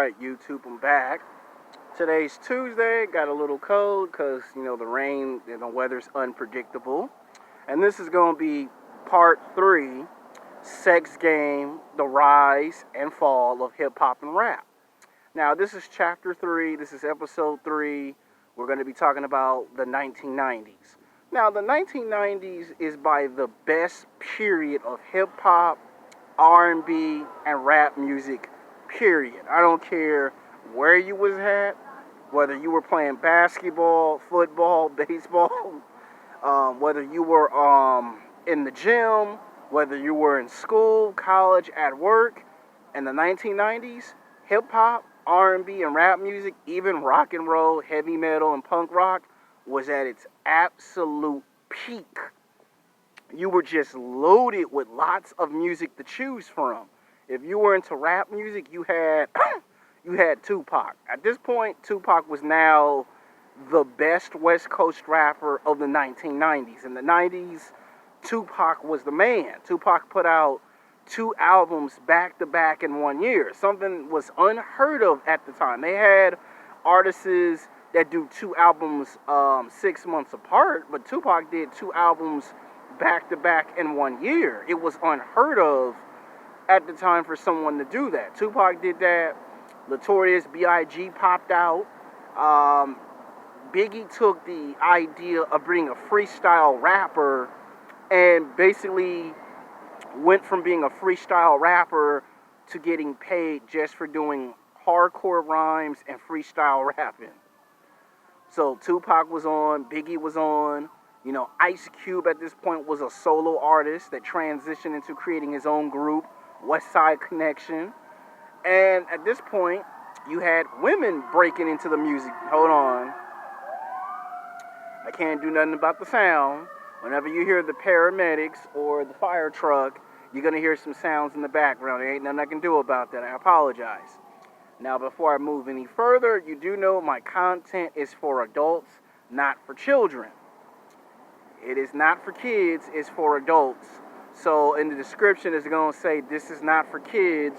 Alright, YouTube, I'm back. Today's Tuesday, got a little cold because, the rain and the weather's unpredictable. And this is going to be part 3, Sex Game, the Rise and Fall of Hip Hop and Rap. Now, this is chapter 3, this is episode 3. We're going to be talking about the 1990s. Now, the 1990s is by the best period of hip hop, R&B, and rap music, period. I don't care where you was at, whether you were playing basketball, football, baseball, whether you were in the gym, whether you were in school, college, at work. In the 1990s, hip-hop, R&B, and rap music, even rock and roll, heavy metal, and punk rock, was at its absolute peak. You were just loaded with lots of music to choose from. If you were into rap music, you had Tupac. At this point, Tupac was now the best West Coast rapper of the 1990s. In the 90s, Tupac was the man. Tupac put out 2 albums back to back in 1 year. Something was unheard of at the time. They had artists that do 2 albums 6 months apart, but Tupac did 2 albums back to back in 1 year. It was unheard of at the time for someone to do that. Tupac did that. Notorious B.I.G. popped out. Biggie took the idea of being a freestyle rapper and basically went from being a freestyle rapper to getting paid just for doing hardcore rhymes and freestyle rapping. So Tupac was on, Biggie was on. Ice Cube at this point was a solo artist that transitioned into creating his own group, West Side Connection. And at this point, you had women breaking into the music. Hold on. I can't do nothing about the sound. Whenever you hear the paramedics or the fire truck, you're going to hear some sounds in the background. There ain't nothing I can do about that. I apologize. Now, before I move any further, you do know my content is for adults, not for children. It is not for kids, it's for adults. So in the description, it's going to say this is not for kids.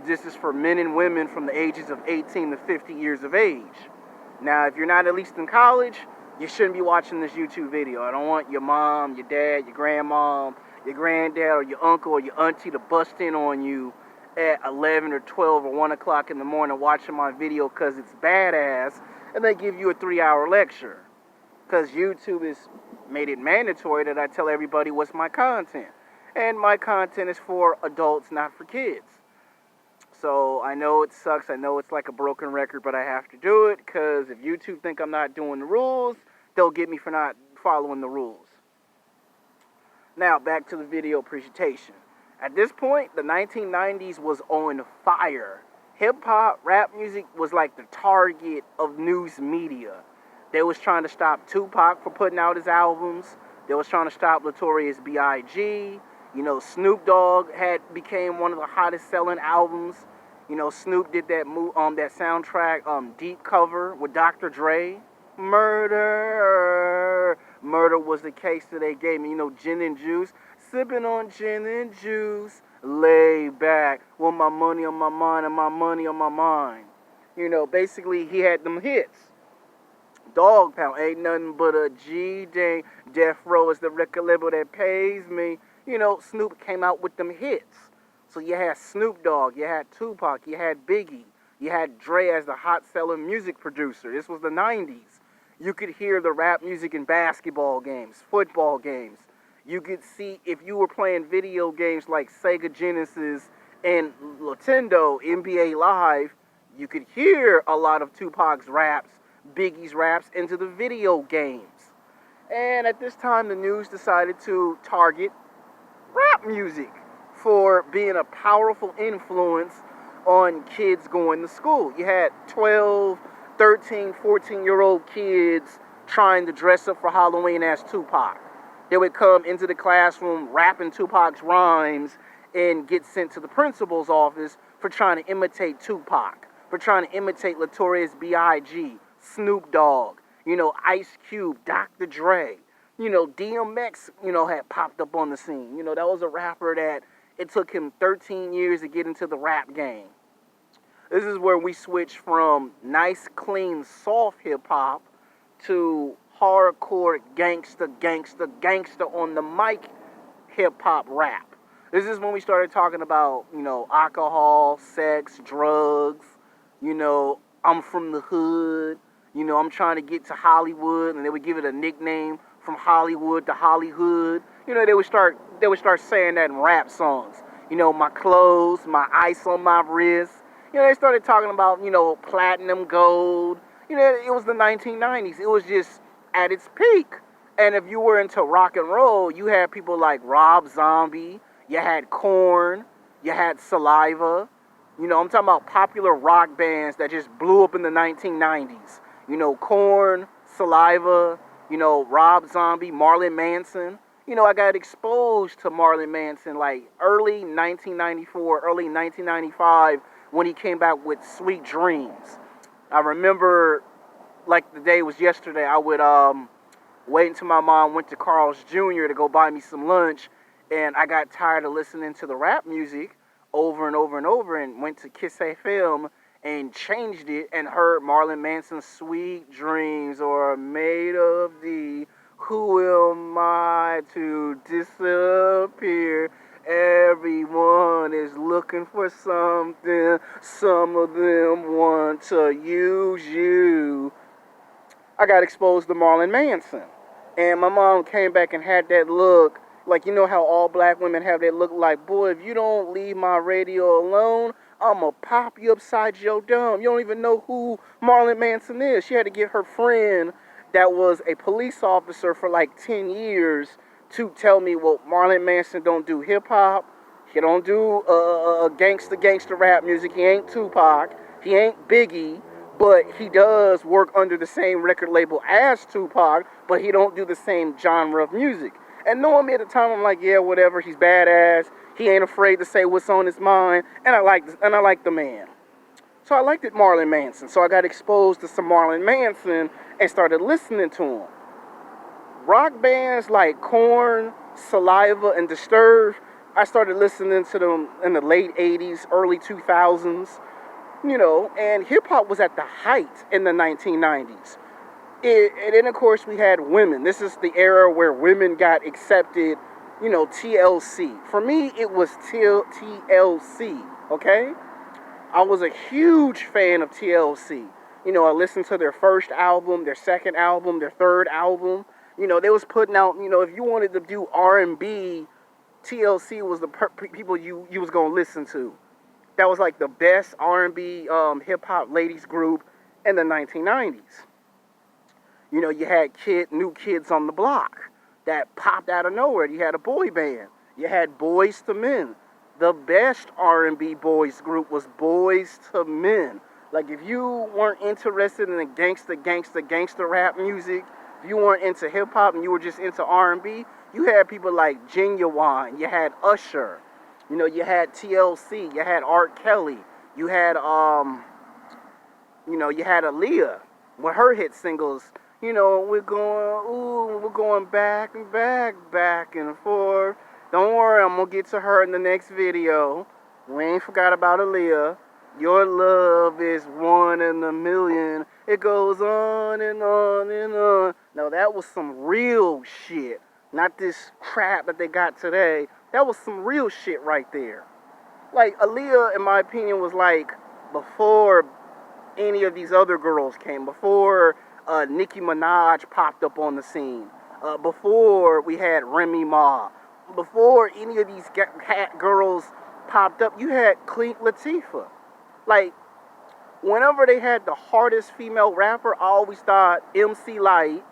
This is for men and women from the ages of 18 to 50 years of age. Now, if you're not at least in college, you shouldn't be watching this YouTube video. I don't want your mom, your dad, your grandmom, your granddad, or your uncle, or your auntie to bust in on you at 11 or 12 or 1 o'clock in the morning watching my video because it's badass, and they give you a 3-hour lecture. Because YouTube has made it mandatory that I tell everybody what's my content. And my content is for adults, not for kids. So I know it sucks, I know it's like a broken record, but I have to do it because if YouTube think I'm not doing the rules, they'll get me for not following the rules. Now, back to the video presentation. At this point, the 1990s was on fire. Hip-hop, rap music was like the target of news media. They was trying to stop Tupac from putting out his albums. They was trying to stop Notorious B.I.G. Snoop Dogg became one of the hottest selling albums. Snoop did that that soundtrack, Deep Cover with Dr. Dre. Murder was the case that they gave me. Gin and juice. Sipping on gin and juice. Lay back with my money on my mind and my money on my mind. Basically he had them hits. Dog Pound, ain't nothing but a G-Dang. Death Row is the record label that pays me. Snoop came out with them hits. So you had Snoop Dogg, you had Tupac, you had Biggie, you had Dre as the hot-selling music producer. This was the 90s. You could hear the rap music in basketball games, football games. You could see, if you were playing video games like Sega Genesis and Nintendo, NBA Live, you could hear a lot of Tupac's raps, Biggie's raps into the video games. And at this time, the news decided to target rap music for being a powerful influence on kids going to school. You had 12, 13, 14-year-old kids trying to dress up for Halloween as Tupac. They would come into the classroom rapping Tupac's rhymes and get sent to the principal's office for trying to imitate Tupac, for trying to imitate Notorious B.I.G., Snoop Dogg, Ice Cube, Dr. Dre. DMX, had popped up on the scene. That was a rapper that it took him 13 years to get into the rap game. This is where we switch from nice, clean, soft hip hop to hardcore gangster, gangster, gangster on the mic hip hop rap. This is when we started talking about, alcohol, sex, drugs, I'm from the hood, I'm trying to get to Hollywood, and they would give it a nickname from Hollywood to Hollywood. They would start saying that in rap songs. My clothes, my ice on my wrist. They started talking about, platinum, gold. It was the 1990s. It was just at its peak. And if you were into rock and roll, you had people like Rob Zombie, you had Korn, you had Saliva. I'm talking about popular rock bands that just blew up in the 1990s. Korn, Saliva, Rob Zombie, Marilyn Manson. I got exposed to Marilyn Manson like early 1994, early 1995 when he came back with Sweet Dreams. I remember like the day was yesterday. I would wait until my mom went to Carl's Jr. to go buy me some lunch, and I got tired of listening to the rap music over and over and over and went to Kiss FM and changed it and heard Marilyn Manson's Sweet Dreams or Made of Thee. Who am I to disappear? Everyone is looking for something. Some of them want to use you. I got exposed to Marilyn Manson. And my mom came back and had that look, like, how all black women have that look like, boy, if you don't leave my radio alone, I'm going to pop you upside your dome. You don't even know who Marilyn Manson is. She had to get her friend that was a police officer for like 10 years to tell me, well, Marilyn Manson don't do hip-hop. He don't do gangster rap music. He ain't Tupac. He ain't Biggie. But he does work under the same record label as Tupac, but he don't do the same genre of music. And knowing me at the time, I'm like, yeah, whatever. He's badass. He ain't afraid to say what's on his mind, and I like the man. So I liked it, Marilyn Manson. So I got exposed to some Marilyn Manson and started listening to him. Rock bands like Korn, Saliva, and Disturbed, I started listening to them in the late 80s, early 2000s. And hip-hop was at the height in the 1990s. And then, of course, we had women. This is the era where women got accepted, TLC. For me, it was TLC, okay? I was a huge fan of TLC. I listened to their first album, their second album, their third album. They was putting out, if you wanted to do R&B, TLC was the people you was going to listen to. That was like the best R&B hip-hop ladies group in the 1990s. You had New Kids on the Block that popped out of nowhere. You had a boy band. You had Boys to Men. The best R&B boys group was Boys to Men. Like, if you weren't interested in the gangster rap music, if you weren't into hip-hop and you were just into R&B, you had people like Genuine. You had Usher. You had TLC, you had R. Kelly, you had Aaliyah with her hit singles. We're going back and forth. Don't worry, I'm gonna get to her in the next video. We ain't forgot about Aaliyah. Your love is one in a million. It goes on and on and on. Now that was some real shit, not this crap that they got today. That was some real shit right there. Like, Aaliyah, in my opinion, was like before any of these other girls came, before Nicki Minaj popped up on the scene, before we had Remy Ma, before any of these girls popped up, you had Queen Latifah. Like, whenever they had the hardest female rapper, I always thought MC Lyte,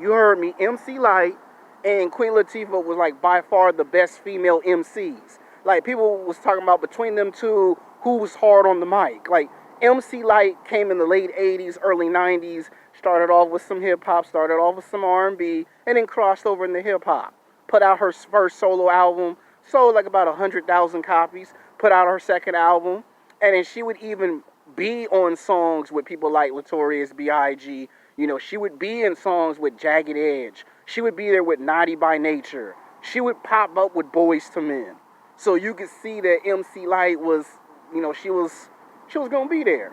you heard me, MC Lyte, and Queen Latifah was like by far the best female MCs. Like, people was talking about between them two, who was hard on the mic. Like, MC Lyte came in the late 80s, early 90s, started off with some hip-hop, started off with some R&B, and then crossed over into hip-hop. Put out her first solo album, sold like about 100,000 copies, put out her second album, and then she would even be on songs with people like Notorious B.I.G. She would be in songs with Jagged Edge. She would be there with Naughty by Nature. She would pop up with Boys to Men. So you could see that MC Lyte was, she was she was gonna be there.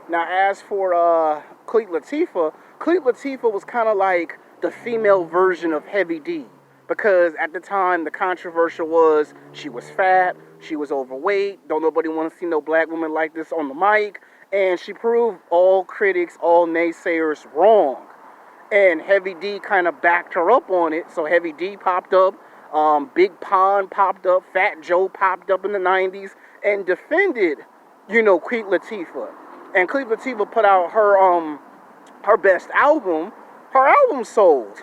Now, as for Queen Latifah was kind of like the female version of Heavy D, because at the time the controversial was she was fat, she was overweight, don't nobody want to see no black woman like this on the mic, and she proved all critics, all naysayers wrong. And Heavy D kind of backed her up on it, so Heavy D popped up, Big Pun popped up, Fat Joe popped up in the 90s, and defended, Queen Latifah. And Queen Latifah put out her best album. Her album sold.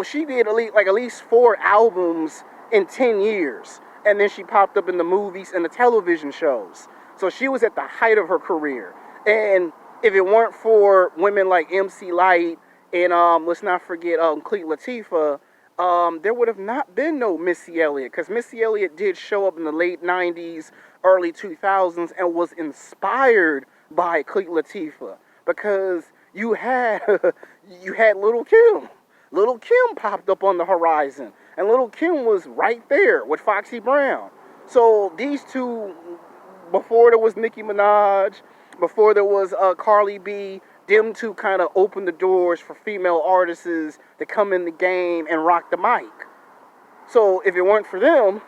She did at least 4 albums in 10 years. And then she popped up in the movies and the television shows. So she was at the height of her career. And if it weren't for women like MC Lyte and let's not forget Queen Latifah, there would have not been no Missy Elliott, because Missy Elliott did show up in the late 90s, early 2000s, and was inspired by Queen Latifah, because you had Little Kim. Little Kim popped up on the horizon, and Little Kim was right there with Foxy Brown. So these two, before there was Nicki Minaj, before there was Carly B, them two kind of opened the doors for female artists to come in the game and rock the mic. So if it weren't for them,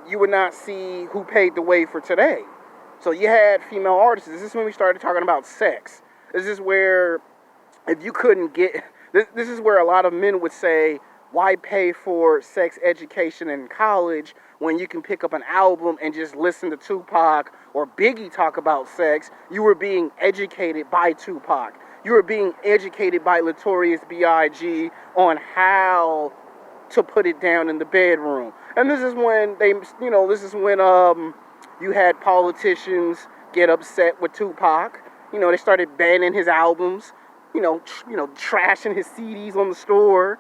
you would not see who paved the way for today. So you had female artists. This is when we started talking about sex. This is where, if you couldn't get, this is where a lot of men would say, why pay for sex education in college when you can pick up an album and just listen to Tupac or Biggie talk about sex? You were being educated by Tupac. You were being educated by Notorious B.I.G. on how to put it down in the bedroom. And this is when you had politicians get upset with Tupac. They started banning his albums, trashing his CDs on the store.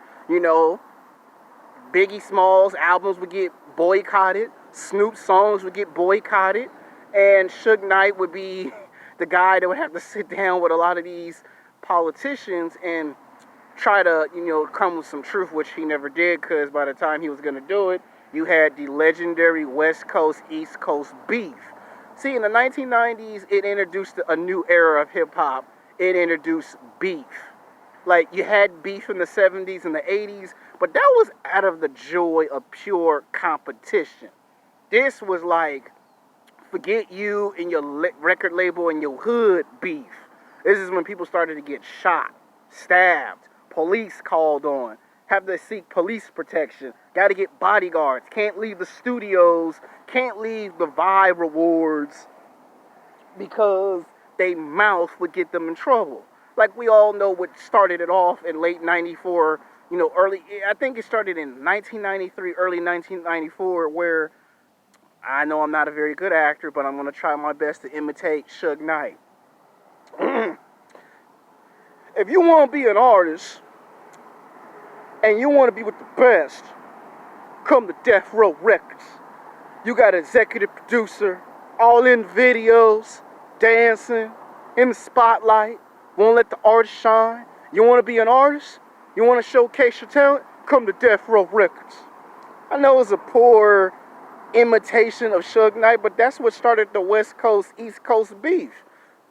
Biggie Smalls' albums would get boycotted. Snoop's songs would get boycotted. And Suge Knight would be the guy that would have to sit down with a lot of these politicians and try to, come with some truth, which he never did, because by the time he was going to do it, you had the legendary West Coast, East Coast beef. See, in the 1990s, it introduced a new era of hip-hop. It introduced beef. Like, you had beef in the 70s and the 80s, but that was out of the joy of pure competition. This was like, forget you and your record label and your hood beef. This is when people started to get shot, stabbed, police called on, have to seek police protection, got to get bodyguards, can't leave the studios, can't leave the Vibe Rewards, because they mouth would get them in trouble. Like, we all know what started it off in late 94, I think it started in 1993, early 1994, where I know I'm not a very good actor, but I'm going to try my best to imitate Suge Knight. If you want to be an artist, and you want to be with the best, come to Death Row Records. You got an executive producer, all in videos, dancing, in the spotlight, won't let the artist shine. You want to be an artist? You want to showcase your talent? Come to Death Row Records. I know it's a poor imitation of Suge Knight, but that's what started the West Coast, East Coast beef.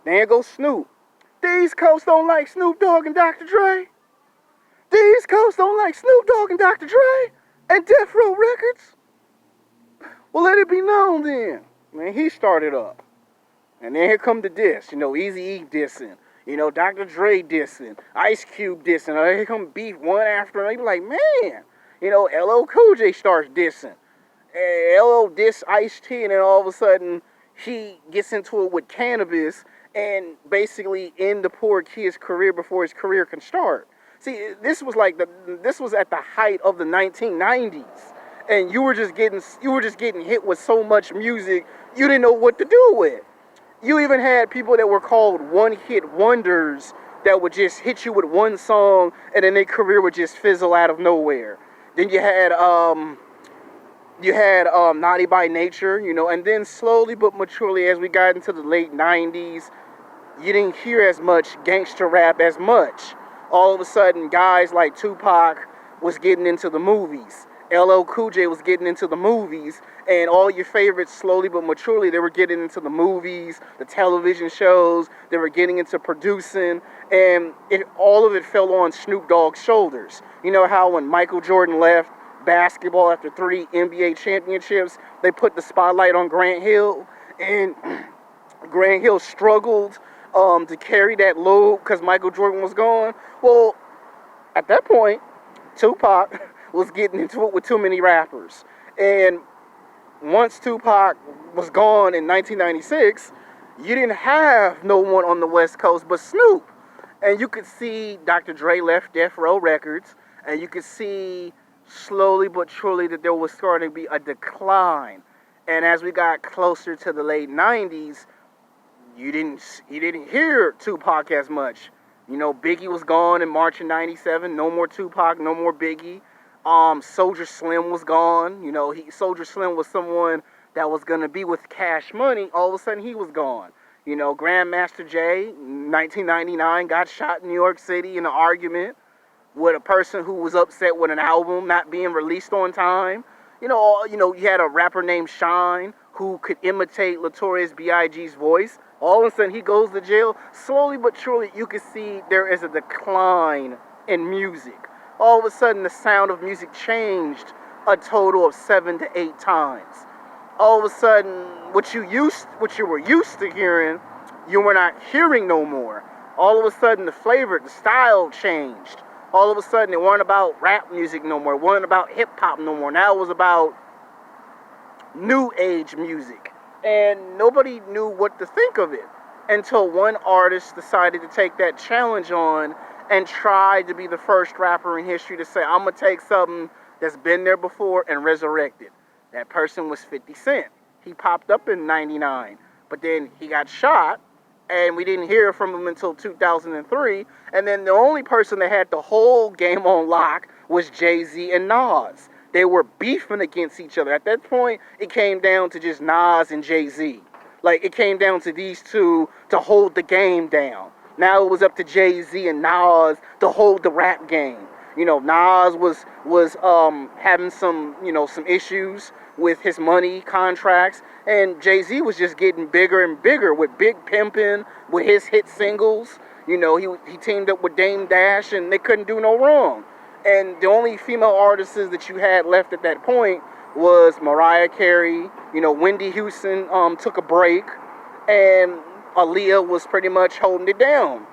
There goes Snoop. The East Coast don't like Snoop Dogg and Dr. Dre. The East Coast don't like Snoop Dogg and Dr. Dre and Death Row Records. Well, let it be known then. Man, he started up. And then here come the diss. Eazy-E dissing. Dr. Dre dissing. Ice Cube dissing. Here come beef one after another. You be like, man. LL Cool J starts dissing. LL diss Ice-T, and then all of a sudden he gets into it with Cannabis and basically end the poor kid's career before his career can start. See, this was at the height of the 1990s, and you were just getting hit with so much music you didn't know what to do with. You even had people that were called one-hit wonders that would just hit you with one song, and then their career would just fizzle out of nowhere. Then you had Naughty by Nature, and then slowly but maturely, as we got into the late 90s, you didn't hear as much gangster rap as much. All of a sudden, guys like Tupac was getting into the movies. LL Cool J was getting into the movies, and all your favorites, slowly but maturely, they were getting into the movies, the television shows, they were getting into producing, and all of it fell on Snoop Dogg's shoulders. You know how when Michael Jordan left basketball after 3 NBA championships, they put the spotlight on Grant Hill, and Grant Hill struggled to carry that load because Michael Jordan was gone. Well, at that point, Tupac was getting into it with too many rappers. And once Tupac was gone in 1996, you didn't have no one on the West Coast but Snoop. And you could see Dr. Dre left Death Row Records, and you could see slowly but surely that there was starting to be a decline. And as we got closer to the late 90s, you didn't hear Tupac as much. You know, Biggie was gone in March of 97. No more Tupac, no more Biggie. Soldier Slim was gone. You know, Soldier Slim was someone that was going to be with Cash Money. All of a sudden, he was gone. You know, Grandmaster Jay, 1999, got shot in New York City in an argument with a person who was upset with an album not being released on time. You had a rapper named Shine who could imitate Notorious B.I.G.'s voice. All of a sudden, he goes to jail. Slowly but surely, you can see there is a decline in music. All of a sudden, the sound of music changed a total of 7 to 8 times. All of a sudden, what you were used to hearing, you were not hearing no more. All of a sudden, the flavor, the style changed. All of a sudden, it wasn't about rap music no more. It wasn't about hip-hop no more. Now it was about new age music. And nobody knew what to think of it until one artist decided to take that challenge on and try to be the first rapper in history to say, I'm going to take something that's been there before and resurrect it. That person was 50 Cent. He popped up in 99, but then he got shot, and we didn't hear from him until 2003. And then the only person that had the whole game on lock was Jay-Z and Nas. They were beefing against each other. At that point, it came down to just Nas and Jay-Z. Like, it came down to these two to hold the game down. Now it was up to Jay-Z and Nas to hold the rap game. You know, Nas was having some issues with his money contracts, and Jay-Z was just getting bigger and bigger with Big Pimpin', with his hit singles. You know, he teamed up with Dame Dash, and they couldn't do no wrong. And the only female artists that you had left at that point was Mariah Carey. You know, Whitney Houston took a break, and Aaliyah was pretty much holding it down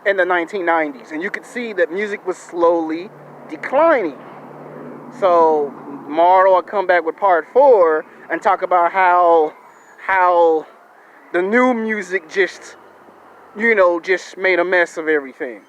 in the 1990s. And you could see that music was slowly declining. So tomorrow I'll come back with part 4 and talk about how the new music just made a mess of everything.